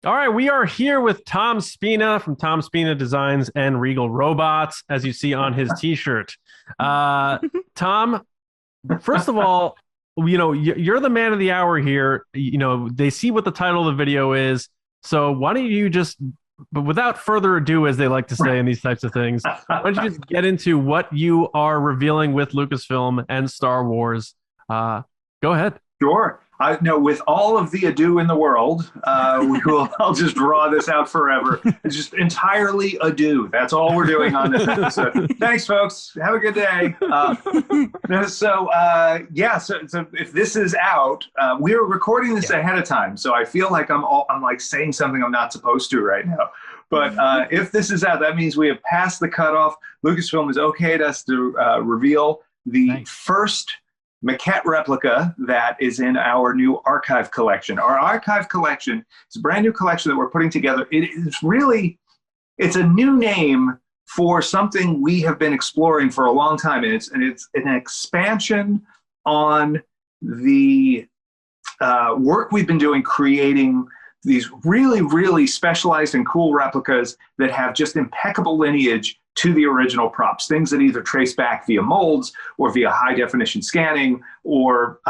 All right, we are here with Tom Spina from Tom Spina Designs and Regal Robots, as you see on his T-shirt. Tom, first of all, you're the man of the hour here. They see what the title of the video is, so why don't you just, but without further ado, as they like to say in these types of things, why don't you just get into what you are revealing with Lucasfilm and Star Wars? Go ahead. Sure. No, with all of the ado in the world, I'll just draw this out forever. It's just entirely ado. That's all we're doing on this episode. Thanks, folks. Have a good day. So if this is out, we're recording this ahead of time. So I feel like I'm like saying something I'm not supposed to right now. But if this is out, that means we have passed the cutoff. Lucasfilm has okayed us to reveal the first Maquette replica that is in our new archive collection. Our archive collection is a brand new collection that we're putting together. It's a new name for something we have been exploring for a long time. And it's an expansion on the work we've been doing creating these really, really specialized and cool replicas that have just impeccable lineage to the original props, things that either trace back via molds or via high definition scanning or,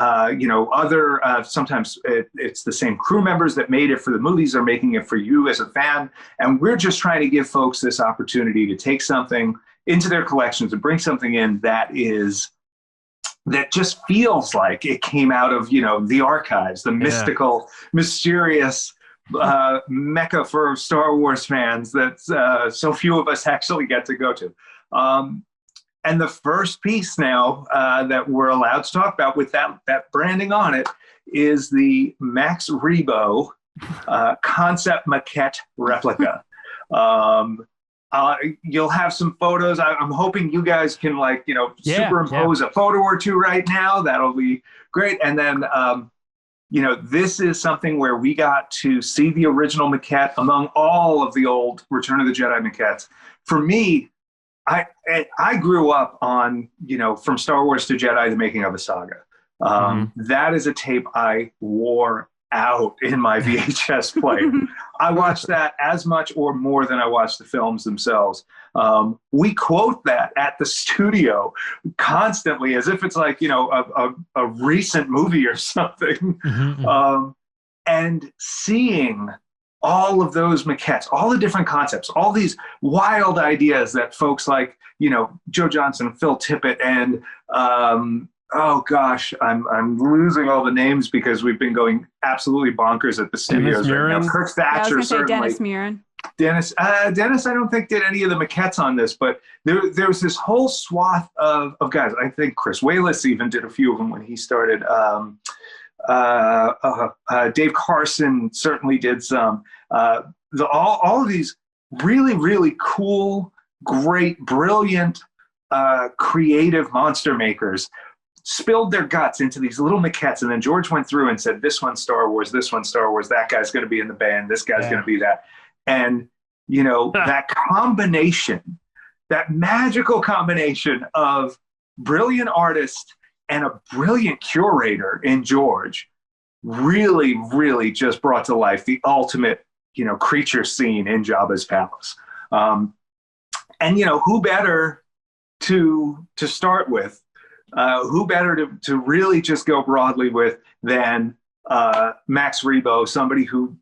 sometimes it's the same crew members that made it for the movies are making it for you as a fan. And we're just trying to give folks this opportunity to take something into their collections and bring something in that just feels like it came out of, the archives, the mystical, mysterious, mecca for Star Wars fans that so few of us actually get to go to. And the first piece now that we're allowed to talk about with that branding on it is the Max Rebo concept maquette replica. You'll have some photos. I'm hoping you guys can superimpose a photo or two right now. That'll be great. And then this is something where we got to see the original maquette among all of the old Return of the Jedi maquettes. For me, I grew up on, from Star Wars to Jedi, the making of a saga. That is a tape I wore out in my VHS player. I watched that as much or more than I watched the films themselves. We quote that at the studio constantly as if it's like, a recent movie or something. And seeing all of those maquettes, all the different concepts, all these wild ideas that folks like, Joe Johnson, Phil Tippett, and oh gosh, I'm losing all the names because we've been going absolutely bonkers at the studios right now. Kirk Thatcher, Dennis Muren. Dennis, I don't think did any of the maquettes on this, but there was this whole swath of guys. I think Chris Wayless even did a few of them when he started. Dave Carson certainly did some. All of these really, really cool, great, brilliant, creative monster makers spilled their guts into these little maquettes, and then George went through and said, this one's Star Wars, this one's Star Wars, that guy's going to be in the band, this guy's going to be that. And, that combination, that magical combination of brilliant artist and a brilliant curator in George really, really just brought to life the ultimate, creature scene in Jabba's palace. And, who better to start with? Who better to really just go broadly with than Max Rebo, somebody who,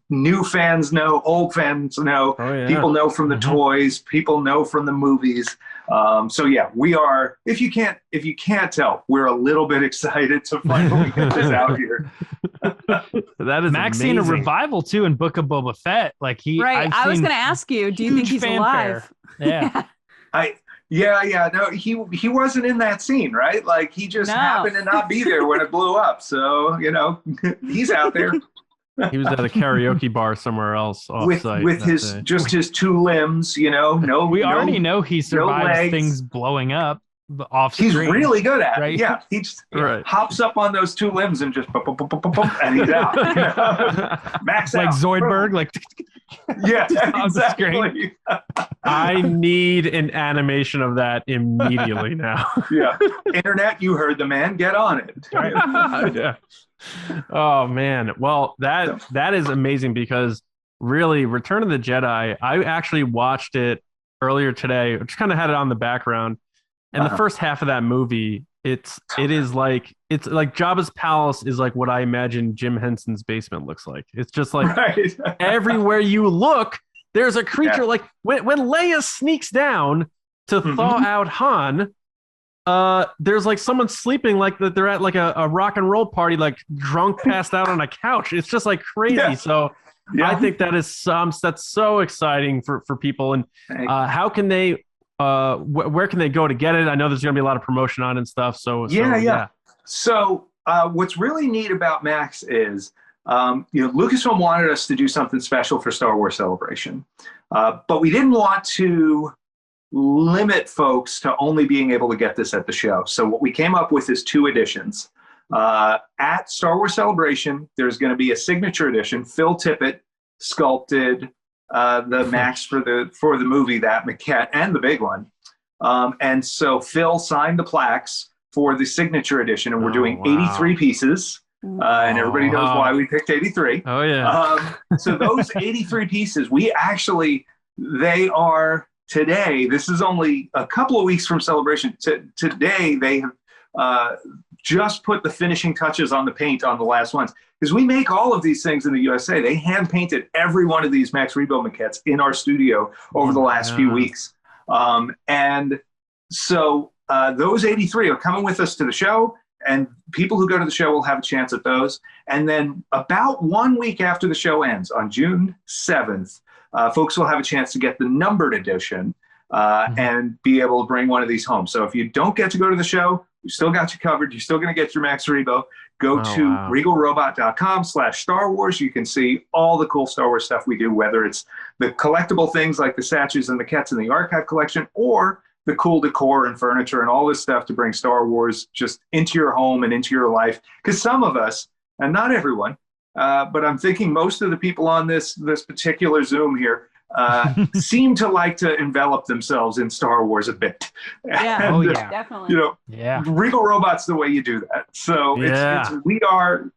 new fans know, old fans know, people know from the toys, people know from the movies. We are, if you can't tell, we're a little bit excited to finally get this out here. That is Max amazing. seen a revival too in Book of Boba Fett. I was going to ask you, do you think he's alive? Yeah. No, he wasn't in that scene, right? Like he just happened to not be there when it blew up. So, he's out there. He was at a karaoke bar somewhere else with his two limbs, we already know he survives things blowing up off screen. He's really good at it. Right? Yeah. He just hops up on those two limbs and just and he's out. Max like out. Zoidberg, like yeah, exactly. I need an animation of that immediately now. Yeah. Internet, you heard the man, get on it. Yeah. Oh man. Well, that is amazing because really Return of the Jedi, I actually watched it earlier today. Just kind of had it on the background. And the first half of that movie, it's like Jabba's palace is like what I imagine Jim Henson's basement looks like. It's just like everywhere you look, there's a creature. Like when Leia sneaks down to thaw out Han, there's like someone sleeping like that they're at like a rock and roll party, like drunk, passed out on a couch. It's just like crazy. So I think that is that's so exciting for people. And how can they where can they go to get it? I know there's going to be a lot of promotion on and stuff. So what's really neat about Max is Lucasfilm wanted us to do something special for Star Wars Celebration, but we didn't want to limit folks to only being able to get this at the show. So what we came up with is 2 editions. At Star Wars Celebration, there's going to be a signature edition. Phil Tippett sculpted the Max for the movie, that Maquette, and the big one. And so Phil signed the plaques for the signature edition, and we're doing 83 pieces. And everybody knows why we picked 83. Oh yeah. So those 83 pieces, they are today. This is only a couple of weeks from Celebration. Today they have just put the finishing touches on the paint on the last ones, because we make all of these things in the USA. They hand painted every one of these Max Rebo maquettes in our studio over the last few weeks. And so those 83 are coming with us to the show, and people who go to the show will have a chance at those. And then about 1 week after the show ends, on June 7th, folks will have a chance to get the numbered edition and be able to bring one of these home. So if you don't get to go to the show, we still got you covered. You're still going to get your Max Rebo. Go to regalrobot.com/Star Wars. You can see all the cool Star Wars stuff we do, whether it's the collectible things like the statues and the Maquettes in the archive collection, or the cool decor and furniture and all this stuff to bring Star Wars just into your home and into your life. Because some of us, and not everyone, but I'm thinking most of the people on this particular Zoom here seem to like to envelop themselves in Star Wars a bit. Yeah, and, definitely. Regal Robot's the way you do that. So we are,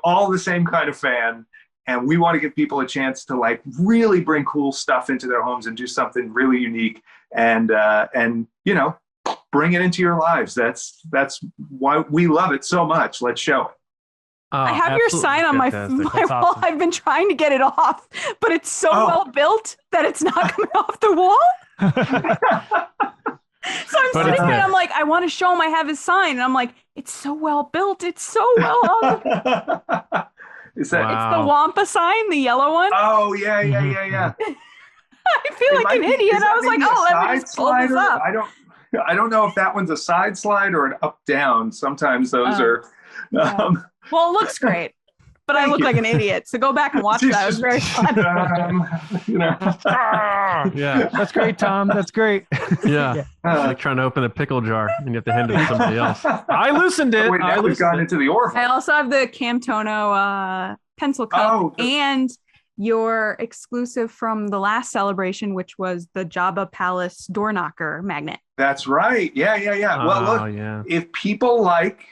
all the same kind of fan, and we want to give people a chance to like really bring cool stuff into their homes and do something really unique, and bring it into your lives. That's why we love it so much. Let's show it. I have your sign on my wall. Awesome. I've been trying to get it off, but it's so well built that it's not coming off the wall. So I'm sitting there and I'm like, I want to show him I have his sign. And I'm like, it's so well built. It's so well Is that It's the Wampa sign, the yellow one? Oh, yeah. I feel like an idiot. I was like, let me just pull this up. I don't know if that one's a side slide or an up down. Sometimes those are well, it looks great, but I look like an idiot. So go back and watch that. It was very fun. Yeah, that's great, Tom. That's great. Yeah, like trying to open a pickle jar and you have to hand it to somebody else. I loosened it. We've gone into the orifice. I also have the Camtono pencil cup and your exclusive from the last celebration, which was the Jabba Palace door knocker magnet. That's right. Yeah. Well, look, if people like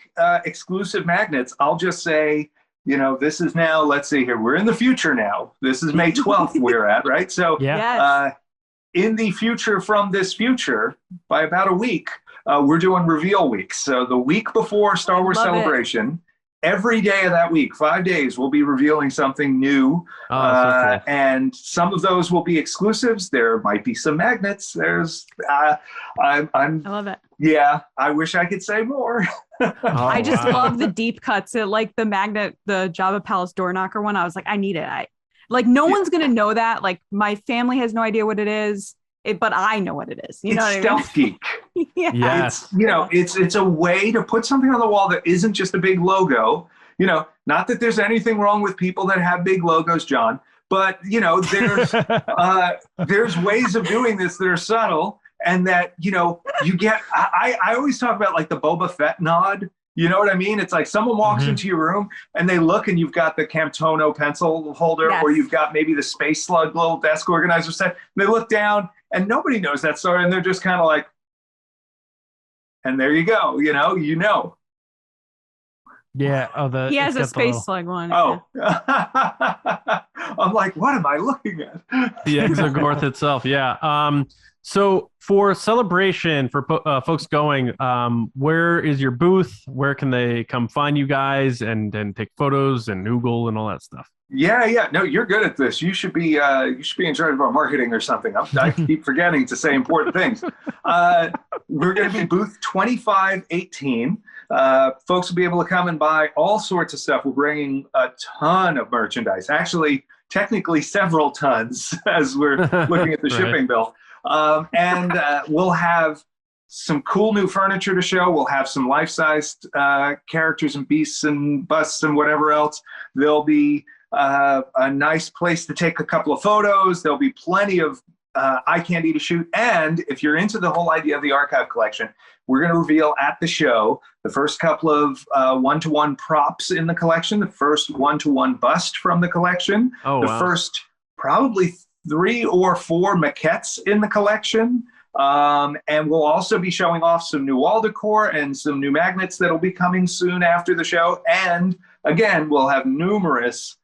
exclusive magnets, I'll just say, this is now, let's see here, we're in the future now. This is May 12th we're at, right? So in the future from this future, by about a week, we're doing reveal week. So the week before Star Wars Celebration, every day of that week, 5 days, we'll be revealing something new. So cool. And some of those will be exclusives. There might be some magnets. I love it. Yeah, I wish I could say more. I just love the deep cuts. Like the magnet, the Jabba Palace door knocker one. I was like, I need it. No one's going to know that. Like my family has no idea what it is. But I know what it is. You know what I mean? Stealth geek. Yes. It's a way to put something on the wall that isn't just a big logo. Not that there's anything wrong with people that have big logos, John, but there's ways of doing this that are subtle, and that you get. I always talk about like the Boba Fett nod. You know what I mean? It's like someone walks into your room and they look, and you've got the Camtono pencil holder, or you've got maybe the Space Slug little desk organizer set. And they look down, and nobody knows that story, and they're just kind of like, and there you go. Yeah. Oh, He has it's a got the space little- slug one. Oh, I'm like, what am I looking at? The Exogorth itself, yeah. So for celebration, for folks going, where is your booth? Where can they come find you guys and take photos and Google and all that stuff? Yeah. No, you're good at this. You should be in charge of our marketing or something. I keep forgetting to say important things. We're going to be booth 2518. Folks will be able to come and buy all sorts of stuff. We're bringing a ton of merchandise. Actually, technically several tons as we're looking at the shipping bill. And we'll have some cool new furniture to show. We'll have some life-sized characters and beasts and busts and whatever else. There'll be a nice place to take a couple of photos. There'll be plenty of eye candy to shoot. And if you're into the whole idea of the archive collection, we're going to reveal at the show the first couple of one-to-one props in the collection, the first one-to-one bust from the collection, first probably 3 or 4 maquettes in the collection. And we'll also be showing off some new wall decor and some new magnets that'll be coming soon after the show. And again, we'll have numerous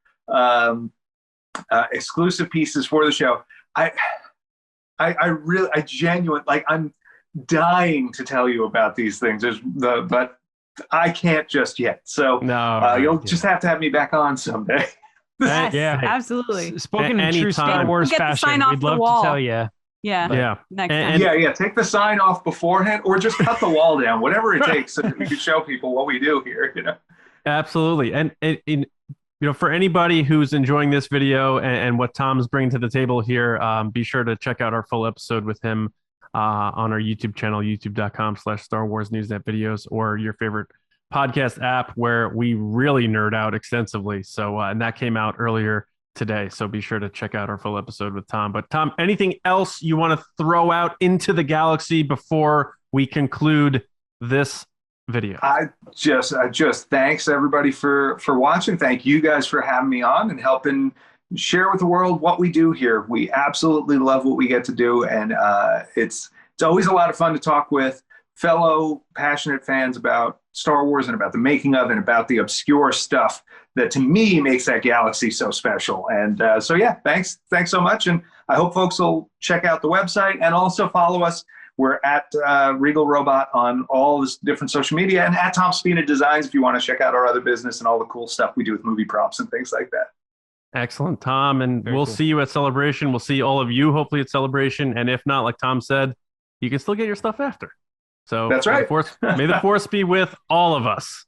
exclusive pieces for the show. I genuinely, like, I'm dying to tell you about these things. But I can't just yet. So you'll just have to have me back on someday. Yes, Yeah. absolutely. Spoken in true Star Wars Get the fashion, sign off we'd the love wall. to tell you. Yeah. Next time. Yeah. Take the sign off beforehand, or just cut the wall down, whatever it takes, so that we can show people what we do here. Absolutely. And for anybody who's enjoying this video and what Tom's bringing to the table here, be sure to check out our full episode with him on our YouTube channel, youtube.com/Star Wars Newsnet videos, or your favorite podcast app, where we really nerd out extensively. So, and that came out earlier today. So be sure to check out our full episode with Tom. But Tom, anything else you want to throw out into the galaxy before we conclude this video? I just thanks everybody for watching. Thank you guys for having me on and helping share with the world what we do here. We absolutely love what we get to do, and it's always a lot of fun to talk with fellow passionate fans about Star Wars and about the making of and about the obscure stuff that, to me, makes that galaxy so special. And so yeah, thanks so much, and I hope folks will check out the website and also follow us. We're at Regal Robot on all this different social media, and at Tom Spina Designs if you want to check out our other business and all the cool stuff we do with movie props and things like that. Excellent, Tom. And Very we'll cool. see you at Celebration. We'll see all of you hopefully at Celebration. And if not, like Tom said, you can still get your stuff after. So That's right. May the force be with all of us.